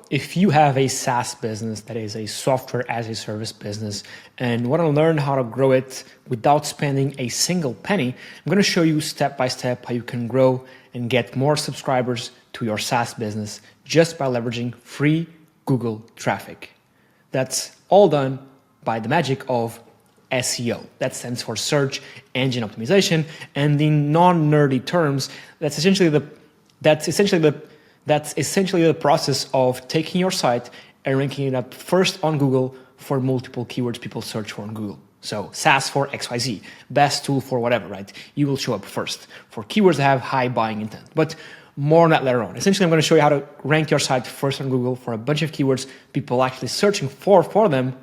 if you have a SaaS business, that is a software as a service business, and want to learn how to grow it without spending a single penny, I'm going to show you step by step how you can grow and get more subscribers to your SaaS business just by leveraging free Google traffic. That's all done by the magic of SEO. That stands for search engine optimization, and in non-nerdy terms, that's essentially the process of taking your site and ranking it up first on Google for multiple keywords people search for on Google. So SaaS for XYZ, best tool for whatever, right? You will show up first for keywords that have high buying intent, but more on that later on. Essentially, I'm going to show you how to rank your site first on Google for a bunch of keywords people actually searching for them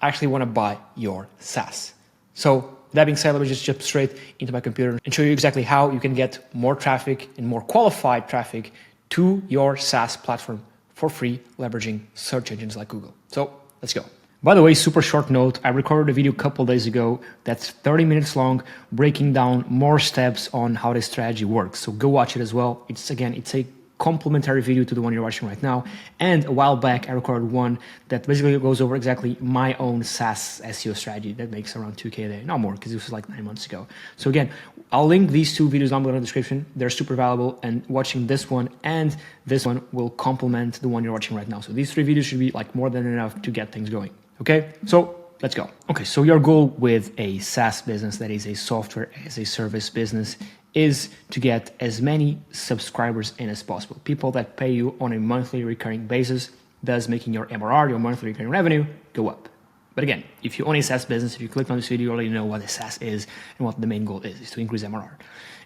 actually want to buy your SaaS. So that being said, let me just jump straight into my computer and show you exactly how you can get more traffic and more qualified traffic to your SaaS platform for free, leveraging search engines like Google. So let's go. By the way, super short note, I recorded a video a couple days ago that's 30 minutes long, breaking down more steps on how this strategy works. So go watch it as well. It's a complementary video to the one you're watching right now. And a while back, I recorded one that basically goes over exactly my own SaaS SEO strategy that makes around 2K a day, not more, because this was like 9 months ago. So again, I'll link these two videos down below in the description. They're super valuable, and watching this one and this one will complement the one you're watching right now. So these 3 videos should be like more than enough to get things going. Okay, so let's go. Okay, so your goal with a SaaS business, that is a software as a service business, is to get as many subscribers in as possible. People that pay you on a monthly recurring basis, thus making your MRR, your monthly recurring revenue, go up. But again, if you own a SaaS business, if you click on this video, you already know what a SaaS is and what the main goal is to increase MRR. And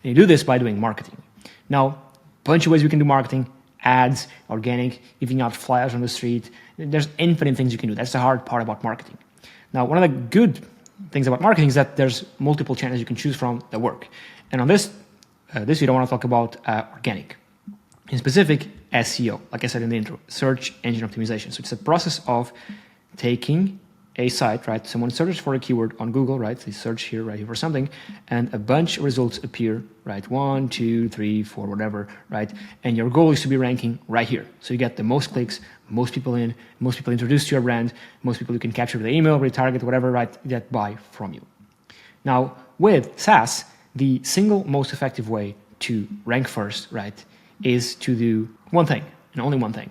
you do this by doing marketing. Now, a bunch of ways we can do marketing: ads, organic, giving out flyers on the street. There's infinite things you can do. That's the hard part about marketing. Now, one of the good things about marketing is that there's multiple channels you can choose from that work. And on this video, I want to talk about organic. In specific, SEO, like I said in the intro, search engine optimization. So it's a process of taking a site, right? Someone searches for a keyword on Google, right? They search here, right here for something, and a bunch of results appear, right? 1, 2, 3, 4, whatever, right? And your goal is to be ranking right here. So you get the most clicks, most people introduced to your brand, most people you can capture with the email, retarget, whatever, right? That buy from you. Now, with SaaS, the single most effective way to rank first, right, is to do one thing, and only one thing,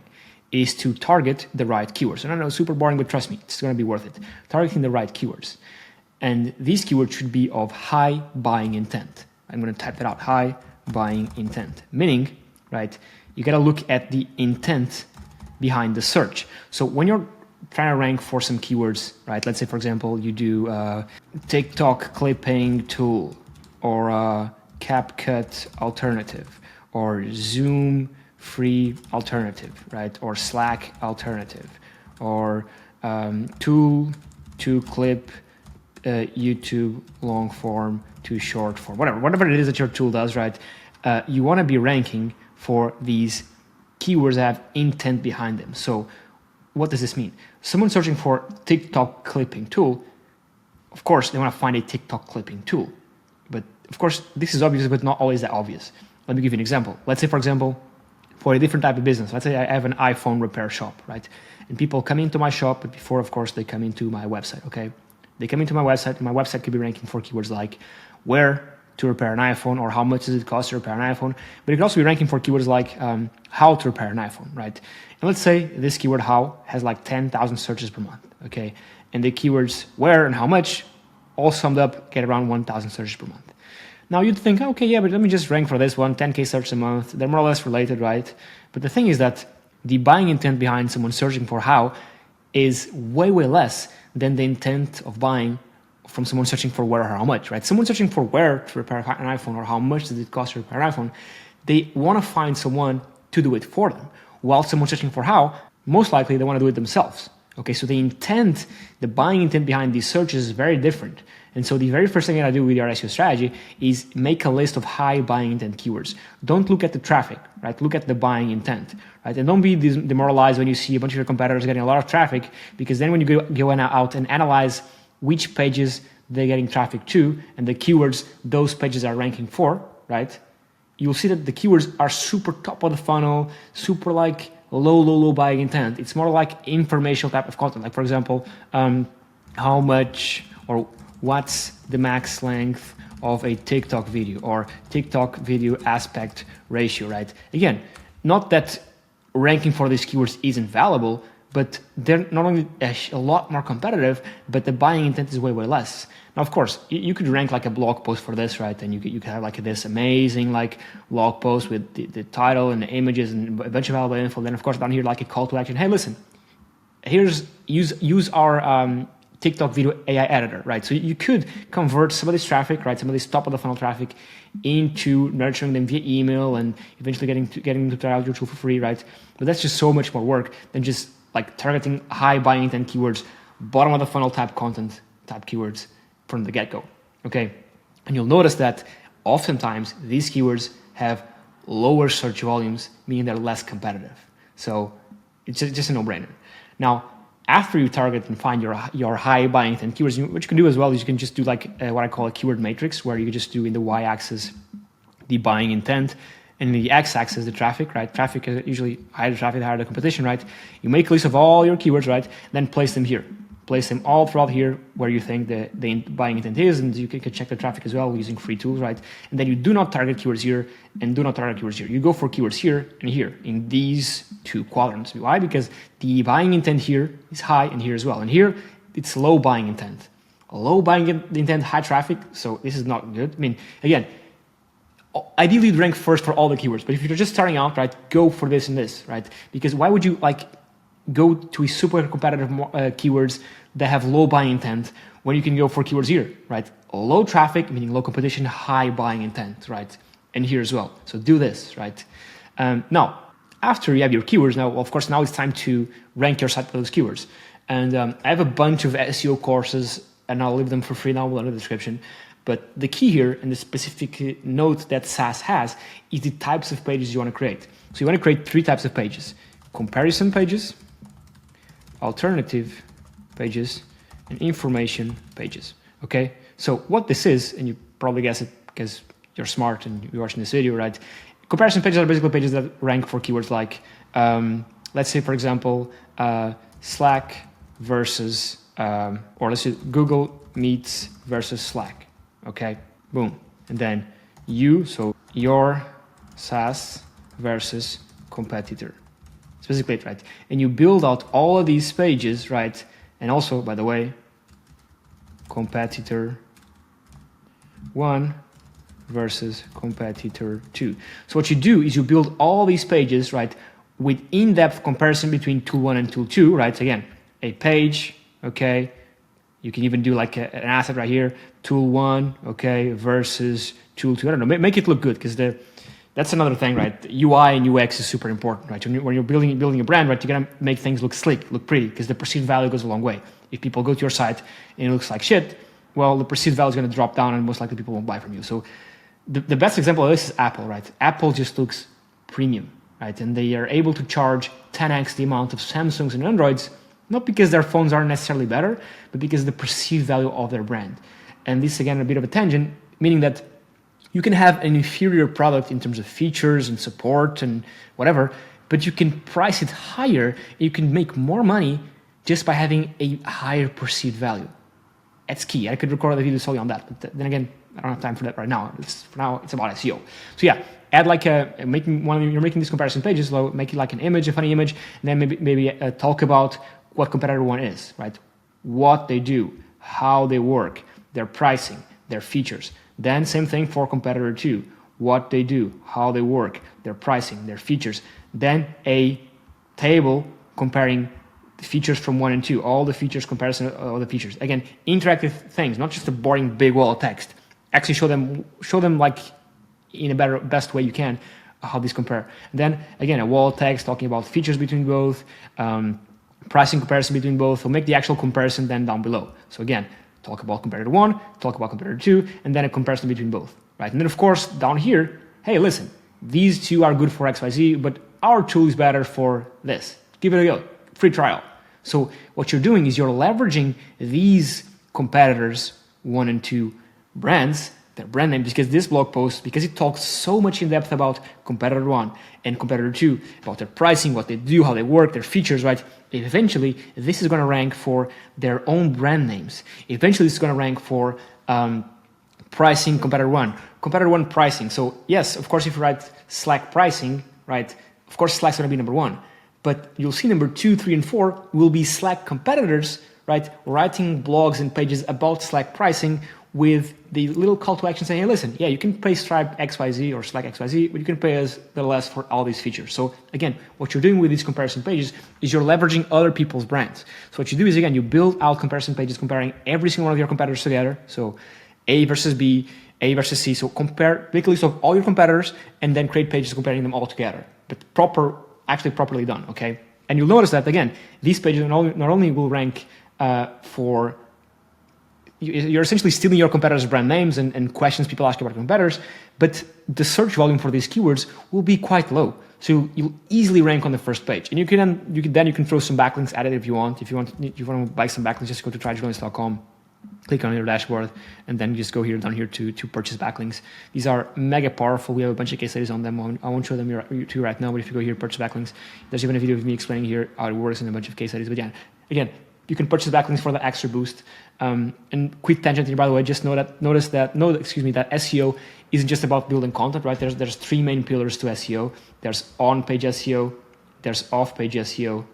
is to target the right keywords. And I know it's super boring, but trust me, it's going to be worth it. Targeting the right keywords. And these keywords should be of high buying intent. I'm going to type that out, high buying intent. Meaning, right, you got to look at the intent behind the search. So when you're trying to rank for some keywords, right, let's say, for example, you do TikTok clipping tool, or CapCut alternative, or Zoom free alternative, right? Or Slack alternative, or tool to clip YouTube long form to short form, whatever it is that your tool does, right? You want to be ranking for these keywords that have intent behind them. So what does this mean? Someone searching for TikTok clipping tool, of course, they want to find a TikTok clipping tool. But of course, this is obvious, but not always that obvious. Let me give you an example. Let's say, for example, for a different type of business, let's say I have an iPhone repair shop, right? And people come into my shop, but before, of course, they come into my website, okay? They come into my website, and my website could be ranking for keywords like where to repair an iPhone, or how much does it cost to repair an iPhone. But it could also be ranking for keywords like how to repair an iPhone, right? And let's say this keyword how has like 10,000 searches per month, okay? And the keywords where and how much all summed up get around 1,000 searches per month. Now you'd think, okay, yeah, but let me just rank for this one, 10K searches a month. They're more or less related, right? But the thing is that the buying intent behind someone searching for how is way, way less than the intent of buying from someone searching for where or how much, right? Someone searching for where to repair an iPhone, or how much does it cost to repair an iPhone, they want to find someone to do it for them. While someone searching for how, most likely they want to do it themselves. Okay, so the intent, the buying intent behind these searches is very different. And so the very first thing that I do with your SEO strategy is make a list of high buying intent keywords. Don't look at the traffic, right? Look at the buying intent, right? And don't be demoralized when you see a bunch of your competitors getting a lot of traffic, because then when you go out and analyze which pages they're getting traffic to and the keywords those pages are ranking for, right? You'll see that the keywords are super top of the funnel, super like low buying intent. It's more like informational type of content. Like for example, how much or what's the max length of a TikTok video or TikTok video aspect ratio, right? Again, not that ranking for these keywords isn't valuable, but they're not only a lot more competitive, but the buying intent is way less. Now, of course, you could rank like a blog post for this, right? And you could have like this amazing like blog post with the title and the images and a bunch of valuable info. Then of course down here like a call to action. Hey, listen, use our TikTok video AI editor, right? So you could convert some of this traffic, right? Some of this top of the funnel traffic into nurturing them via email and eventually getting them to try out your tool for free, right? But that's just so much more work than just like targeting high buying intent keywords, bottom of the funnel type content type keywords from the get-go, okay? And you'll notice that oftentimes these keywords have lower search volumes, meaning they're less competitive. So it's just a no-brainer. Now, after you target and find your high buying intent keywords, what you can do as well is you can just do like what I call a keyword matrix, where you just do in the y-axis the buying intent, and in the x-axis the traffic, right? Traffic is usually higher the traffic, the higher the competition, right? You make a list of all your keywords, right? Then place them here. Place them all throughout here where you think the buying intent is, and you can check the traffic as well using free tools, right? And then you do not target keywords here and do not target keywords here. You go for keywords here and here in these two quadrants. Why? Because the buying intent here is high and here as well. And here it's low buying intent. Low buying intent, high traffic, so this is not good. I mean, again, ideally you'd rank first for all the keywords, but if you're just starting out, right, go for this and this, right? Because why would you like go to super competitive keywords that have low buying intent when you can go for keywords here, right? Low traffic, meaning low competition, high buying intent, right? And here as well. So do this, right? Now, after you have your keywords, now, of course, now it's time to rank your site for those keywords. And I have a bunch of SEO courses, and I'll leave them for free now in the description. But the key here, and the specific note that SaaS has, is the types of pages you want to create. So you want to create 3 types of pages: comparison pages, alternative pages, and information pages, okay? So what this is, and you probably guess it because you're smart and you're watching this video, right? Comparison pages are basically pages that rank for keywords like, let's say, for example, Slack versus, or let's say Google Meets versus Slack, okay? Boom. And then so your SaaS versus competitor. It's basically it, right? And you build out all of these pages, right? And also, by the way, competitor 1 versus competitor 2. So what you do is you build all these pages, right, with in-depth comparison between tool 1 and tool 2, right? Again, a page, okay? You can even do like an asset right here, tool 1, okay, versus tool 2. I don't know, make it look good, because that's another thing, right? UI and UX is super important, right? When you're building a brand, right, you're gonna make things look slick, look pretty, because the perceived value goes a long way. If people go to your site and it looks like shit, well, the perceived value is gonna drop down and most likely people won't buy from you. So the best example of this is Apple, right? Apple just looks premium, right? And they are able to charge 10x the amount of Samsungs and Androids, not because their phones are necessarily better, but because of the perceived value of their brand. And this, again, a bit of a tangent, meaning that you can have an inferior product in terms of features and support and whatever, but you can price it higher. You can make more money just by having a higher perceived value. That's key. I could record a video solely on that, but then again, I don't have time for that right now. For now, it's about SEO. So yeah, add like you're making these comparison pages, so make it like an image, a funny image, and then maybe talk about what competitor 1 is, right? What they do, how they work, their pricing, their features. Then same thing for competitor 2, what they do, how they work, their pricing, their features. Then a table comparing the features from 1 and 2, all the features, comparison of all the features. Again, interactive things, not just a boring big wall of text. Actually show them like in a best way you can how these compare. And then again, a wall of text talking about features between both, pricing comparison between both. So make the actual comparison then down below. So again, talk about competitor 1, talk about competitor 2, and then a comparison between both, right? And then of course, down here, hey, listen, these two are good for XYZ, but our tool is better for this. Give it a go, free trial. So what you're doing is you're leveraging these competitors, 1 and 2 brands, their brand name, because this blog post, because it talks so much in depth about competitor 1 and competitor 2, about their pricing, what they do, how they work, their features, right? Eventually, this is going to rank for their own brand names. Eventually, it's going to rank for pricing competitor 1 pricing. So yes, of course, if you write Slack pricing, right, of course, Slack's going to be number 1. But you'll see number 2, 3, and 4 will be Slack competitors, right, writing blogs and pages about Slack pricing with the little call to action saying, hey, listen, yeah, you can pay Stripe XYZ or Slack XYZ, but you can pay us a little less for all these features. So again, what you're doing with these comparison pages is you're leveraging other people's brands. So what you do is, again, you build out comparison pages comparing every single one of your competitors together. So A versus B, A versus C. So compare, make a list of all your competitors and then create pages comparing them all together. But actually properly done, okay? And you'll notice that, again, these pages not only will rank for, you're essentially stealing your competitors' brand names and questions people ask you about competitors, but the search volume for these keywords will be quite low. So you'll easily rank on the first page. And you can throw some backlinks at it if you want. If you want to buy some backlinks, just go to tryjournalist.com, click on your dashboard, and then just go down here to purchase backlinks. These are mega powerful. We have a bunch of case studies on them. I won't show them to you right now, but if you go here, purchase backlinks, there's even a video of me explaining here how it works and a bunch of case studies. But yeah, again, you can purchase backlinks for the extra boost. And quick tangent here, by the way, just that SEO isn't just about building content, right? There's 3 main pillars to SEO. There's on-page SEO, there's off-page SEO,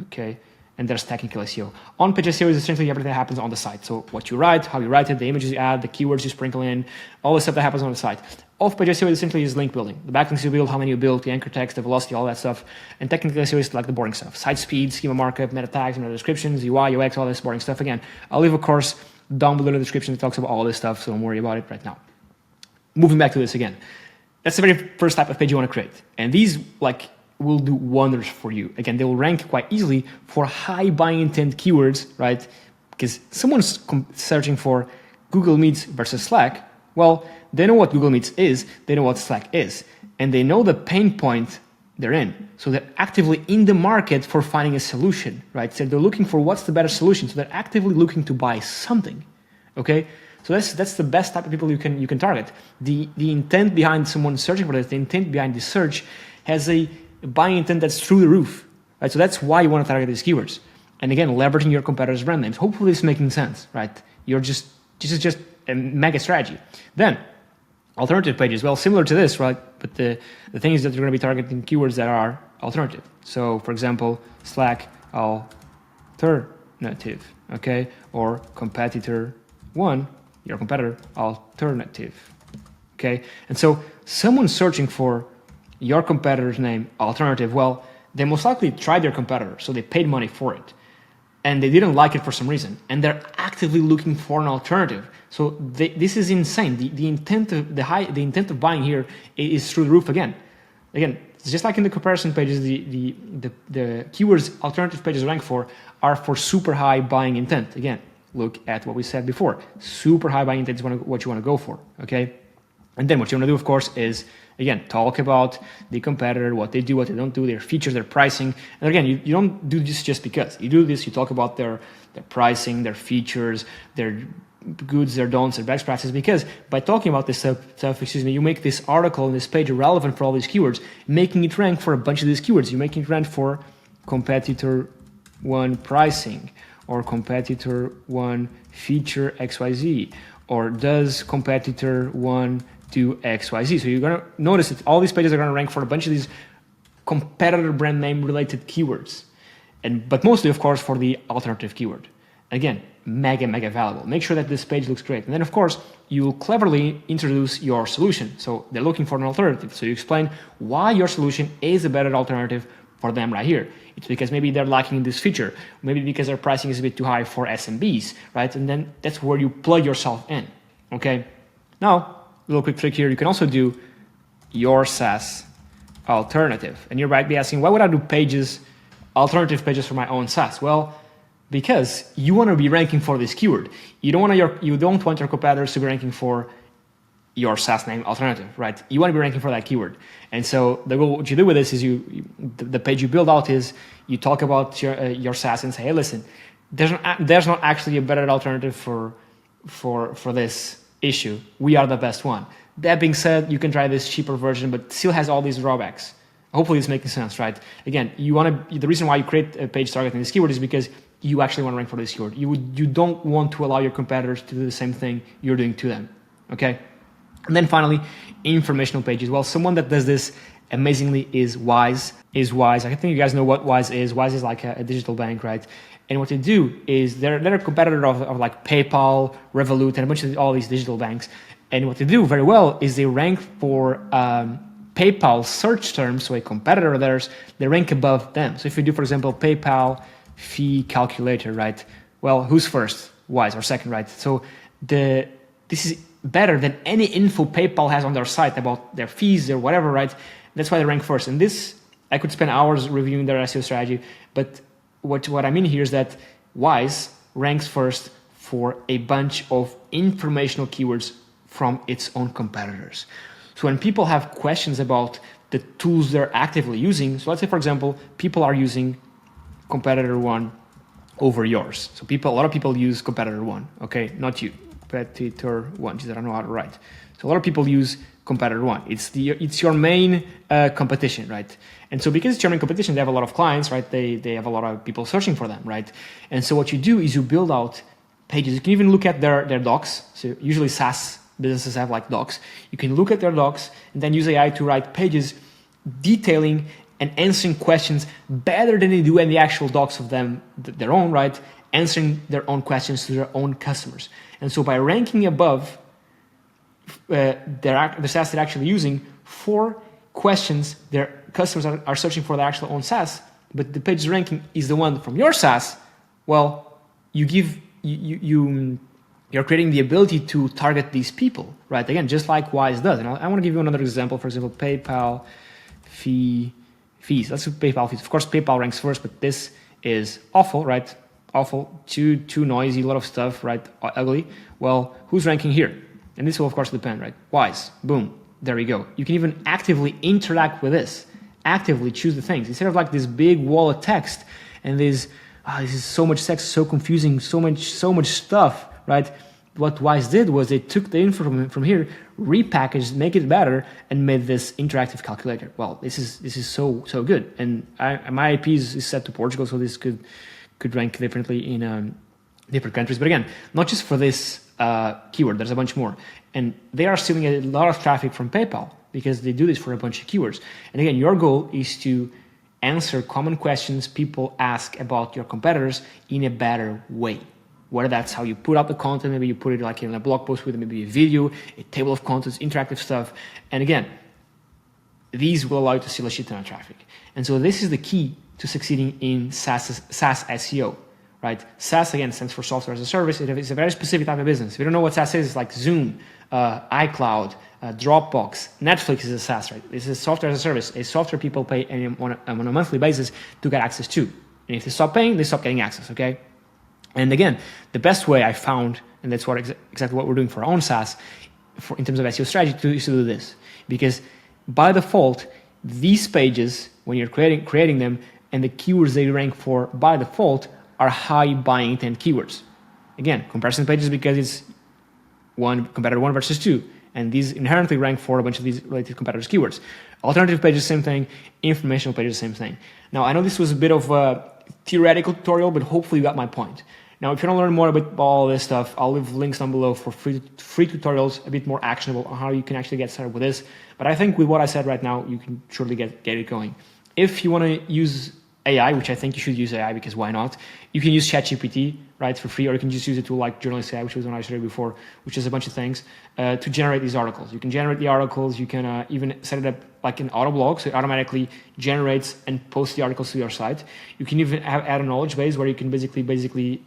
okay, and there's technical SEO. On-page SEO is essentially everything that happens on the site. So what you write, how you write it, the images you add, the keywords you sprinkle in, all the stuff that happens on the site. Off-page SEO essentially is link building. The backlinks you build, how many you build, the anchor text, the velocity, all that stuff. And technical SEO is like the boring stuff. Site speed, schema markup, meta tags, meta descriptions, UI, UX, all this boring stuff. Again, I'll leave a course down below in the description that talks about all this stuff, so don't worry about it right now. Moving back to this again. That's the very first type of page you want to create. And these will do wonders for you. Again, they will rank quite easily for high buying intent keywords, right? Because someone's searching for Google Meets versus Slack. Well, they know what Google Meets is, they know what Slack is, and they know the pain point they're in. So they're actively in the market for finding a solution, right? So they're looking for what's the better solution. So they're actively looking to buy something, okay? So that's the best type of people you can target. The intent behind someone searching for this, the intent behind the search has a buying intent that's through the roof, right? So that's why you want to target these keywords. And again, leveraging your competitors' brand names. Hopefully it's making sense, right? This is just a mega strategy. Then alternative pages, well, similar to this, right? But the thing is that you're going to be targeting keywords that are alternative. So for example, Slack alternative, okay? Or competitor 1, your competitor alternative, okay? And so someone searching for your competitor's name alternative, well, they most likely tried their competitor, so they paid money for it, and they didn't like it for some reason, and they're actively looking for an alternative. So this is insane. The intent of buying here is through the roof again. Again, it's just like in the comparison pages, the keywords alternative pages rank for are for super high buying intent. Again, look at what we said before. Super high buying intent is what you want to go for, okay? And then what you want to do, of course, is, again, talk about the competitor, what they do, what they don't do, their features, their pricing. And again, you don't do this just because. You do this, you talk about their pricing, their features, their goods, their don'ts, their best practices, because by talking about this stuff, you make this article and this page relevant for all these keywords, making it rank for a bunch of these keywords. You're making it rank for competitor 1 pricing, or competitor 1 feature XYZ, or does competitor 1 do XYZ. So you're going to notice that all these pages are going to rank for a bunch of these competitor brand name related keywords, but mostly, of course, for the alternative keyword. Again, mega valuable. Make sure that this page looks great. And then, of course, you cleverly introduce your solution. So they're looking for an alternative. So you explain why your solution is a better alternative for them right here. It's because maybe they're lacking this feature. Maybe because their pricing is a bit too high for SMBs, right? And then that's where you plug yourself in, okay? Now, a little quick trick here. You can also do your SaaS alternative. And you might be asking, why would I do alternative pages for my own SaaS? Well, because you want to be ranking for this keyword. You don't want your competitors to be ranking for your SaaS name alternative, right? You want to be ranking for that keyword. And so what you do with this is the page you build out is you talk about your SaaS and say, hey, listen, there's not actually a better alternative for this issue. We are the best one. That being said, you can try this cheaper version, but still has all these drawbacks. Hopefully it's making sense, right? Again, the reason why you create a page targeting this keyword is because you actually want to rank for this keyword. You don't want to allow your competitors to do the same thing you're doing to them, okay? And then finally, informational pages. Well, someone that does this amazingly is Wise. I think you guys know what Wise is. Wise is like a digital bank, right? And what they do is they're a competitor of like PayPal, Revolut, and a bunch of all these digital banks. And what they do very well is they rank for PayPal search terms, so a competitor of theirs, they rank above them. So if you do, for example, PayPal fee calculator, right? Well, who's first? Wise, or second, right? So this is better than any info PayPal has on their site about their fees or whatever, right? That's why they rank first. And this, I could spend hours reviewing their SEO strategy, but what I mean here is that Wise ranks first for a bunch of informational keywords from its own competitors. So when people have questions about the tools they're actively using, so let's say, for example, people are using competitor one over yours. So a lot of people use competitor one, okay? Not you, competitor one, I don't know how to write. So a lot of people use competitor one. It's your main competition, right? And so because it's your main competition, they have a lot of clients, right? They have a lot of people searching for them, right? And so what you do is you build out pages. You can even look at their docs. So usually SaaS businesses have like docs. You can look at their docs and then use AI to write pages detailing and answering questions better than they do in the actual docs of their own, right? Answering their own questions to their own customers. And so by ranking above the SaaS they're actually using for questions their customers are searching for their actual own SaaS, but the page ranking is the one from your SaaS, well, you're creating the ability to target these people, right? Again, just like Wise does. And I want to give you another example. For example, PayPal fees. Let's do PayPal fees. Of course, PayPal ranks first, but this is awful, right? Awful, too noisy, a lot of stuff, right? Ugly. Well, who's ranking here? And this will, of course, depend, right? Wise. Boom. There we go. You can even actively interact with this. Actively choose the things. Instead of like this big wall of text and this is so much text, so confusing, so much stuff, right? What Wise did was they took the info from here, repackaged, make it better, and made this interactive calculator. Well, this is so good. And my IP is set to Portugal, so this could rank differently in different countries. But again, not just for this keyword, there's a bunch more. And they are stealing a lot of traffic from PayPal because they do this for a bunch of keywords. And again, your goal is to answer common questions people ask about your competitors in a better way. Whether that's how you put out the content, maybe you put it like in a blog post with maybe a video, a table of contents, interactive stuff. And again, these will allow you to steal a shit ton of traffic. And so this is the key to succeeding in SaaS SEO, right? SaaS, again, stands for software as a service. It's a very specific type of business. If you don't know what SaaS is, it's like Zoom, iCloud, Dropbox, Netflix is a SaaS, right? This is software as a service, a software people pay on a monthly basis to get access to. And if they stop paying, they stop getting access, okay? And again, the best way I found, and that's exactly what we're doing for our own SaaS, in terms of SEO strategy, is to do this. Because by default, these pages, when you're creating them, and the keywords they rank for by default are high buying intent keywords. Again, comparison pages because it's competitor one versus two. And these inherently rank for a bunch of these related competitors' keywords. Alternative pages, same thing. Informational pages, same thing. Now, I know this was a bit of a theoretical tutorial, but hopefully you got my point. Now, if you want to learn more about all this stuff, I'll leave links down below for free tutorials, a bit more actionable on how you can actually get started with this. But I think with what I said right now, you can surely get it going. If you want to use AI, which I think you should use AI because why not? You can use ChatGPT, right, for free, or you can just use a tool like Journalist AI, which was one I showed you before, which is a bunch of things to generate these articles. You can generate the articles. You can even set it up like an auto blog, so it automatically generates and posts the articles to your site. You can even add a knowledge base where you can basically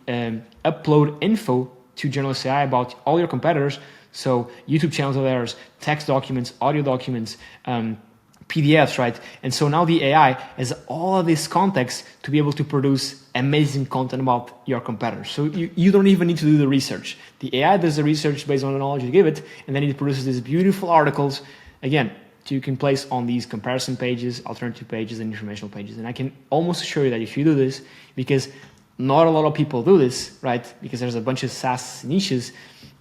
upload info to Journalist AI about all your competitors. So YouTube channels of theirs, text documents, audio documents, PDFs, right? And so now the AI has all of this context to be able to produce amazing content about your competitors. So you don't even need to do the research. The AI does the research based on the knowledge you give it, and then it produces these beautiful articles, again, you can place on these comparison pages, alternative pages, and informational pages. And I can almost assure you that if you do this, because not a lot of people do this, right? Because there's a bunch of SaaS niches,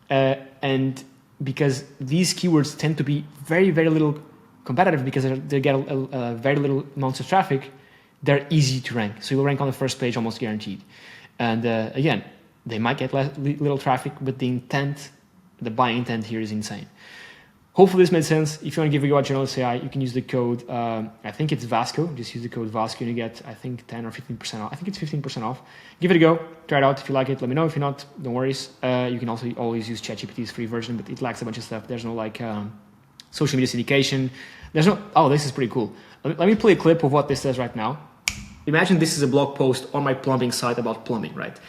and because these keywords tend to be very, very little competitive because they get a very little amounts of traffic. They're easy to rank. So you'll rank on the first page almost guaranteed. And again, they might get little traffic, but the intent, the buying intent here is insane. Hopefully this made sense. If you want to give a go at Generalist AI, you can use the code, I think it's Vasco. Just use the code Vasco and you get, I think, 10 or 15% off. I think it's 15% off. Give it a go. Try it out. If you like it, let me know. If you're not, don't worry. You can also always use ChatGPT's free version, but it lacks a bunch of stuff. There's no like social media syndication. There's no, oh, this is pretty cool. Let me play a clip of what this says right now. Imagine this is a blog post on my plumbing site about plumbing, right?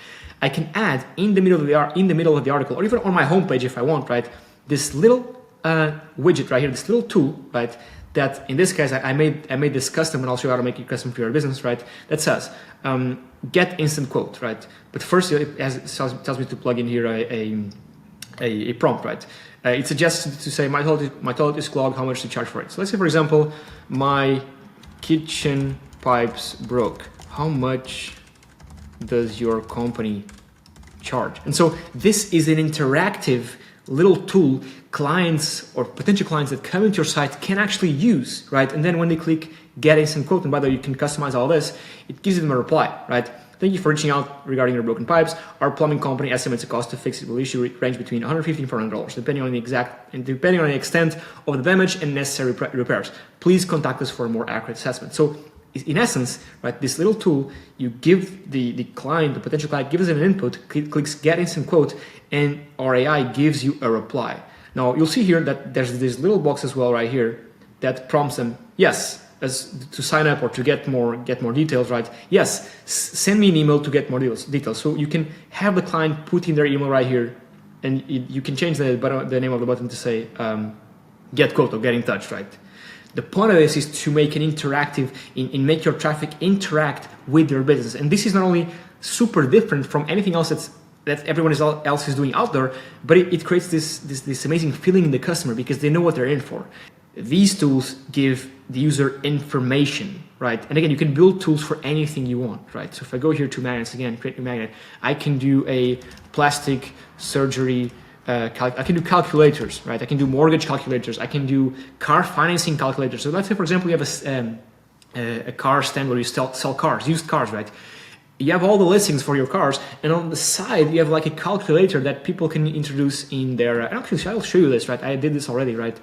I can add in the middle of the article, or even on my homepage if I want, right? This little widget right here, this little tool, right? That in this case I made this custom, and I'll show you how to make it custom for your business, right? That says get instant quote, right? But first it tells me to plug in here a prompt, right? It suggests to say my toilet is clogged. How much to charge for it? So let's say, for example, my kitchen pipes broke. How much does your company charge? And so this is an interactive little tool clients or potential clients that come into your site can actually use, right? And then when they click get instant quote, and by the way, you can customize all this, it gives them a reply, right? Thank you for reaching out regarding your broken pipes. Our plumbing company estimates the cost to fix it will issue range between $150 and $400, depending on the extent of the damage and necessary repairs. Please contact us for a more accurate assessment. So in essence, right, this little tool, you give the client, the potential client, gives it an input, clicks get instant quote, and our AI gives you a reply. Now you'll see here that there's this little box as well right here that prompts them, yes, as to sign up or to get more details, right? Yes, send me an email to get more details. So you can have the client put in their email right here, and you can change the name of the button to say get quote or get in touch, right? The point of this is to make an interactive, in make your traffic interact with your business. And this is not only super different from anything else that everyone else is doing out there, but it creates this amazing feeling in the customer because they know what they're in for. These tools give the user information, right? And again, you can build tools for anything you want, right? So if I go here to magnets again, create a magnet, I can do a plastic surgery, I can do calculators, right? I can do mortgage calculators. I can do car financing calculators. So let's say, for example, you have a car stand where you sell cars, used cars, right? You have all the listings for your cars, and on the side you have like a calculator that people can introduce in their. And actually, I'll show you this, right? I did this already, right?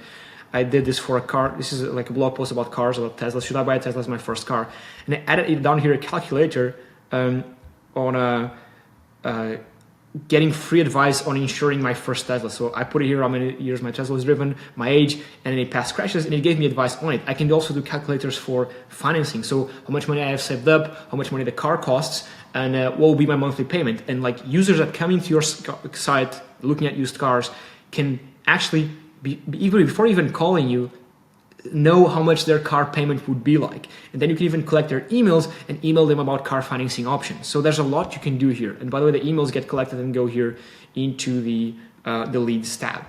I did this for a car. This is like a blog post about cars, about Tesla. Should I buy a Tesla? It's my first car, and I added it down here a calculator on getting free advice on insuring my first Tesla. So I put it here how many years my Tesla was driven, my age, and any past crashes, and it gave me advice on it. I can also do calculators for financing. So how much money I have saved up, how much money the car costs, and what will be my monthly payment. And like users that come into your site looking at used cars can actually, even before even calling you, know how much their car payment would be like. And then you can even collect their emails and email them about car financing options. So there's a lot you can do here. And by the way, the emails get collected and go here into the leads tab.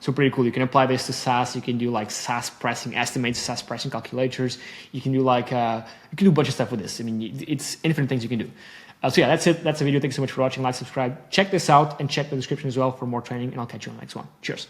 So pretty cool. You can apply this to SaaS. You can do like SaaS pricing estimates, SaaS pricing calculators. You can do like, you can do a bunch of stuff with this. I mean, it's infinite things you can do. So yeah, that's it. That's the video. Thanks so much for watching. Like, subscribe. Check this out and check the description as well for more training. And I'll catch you on the next one. Cheers.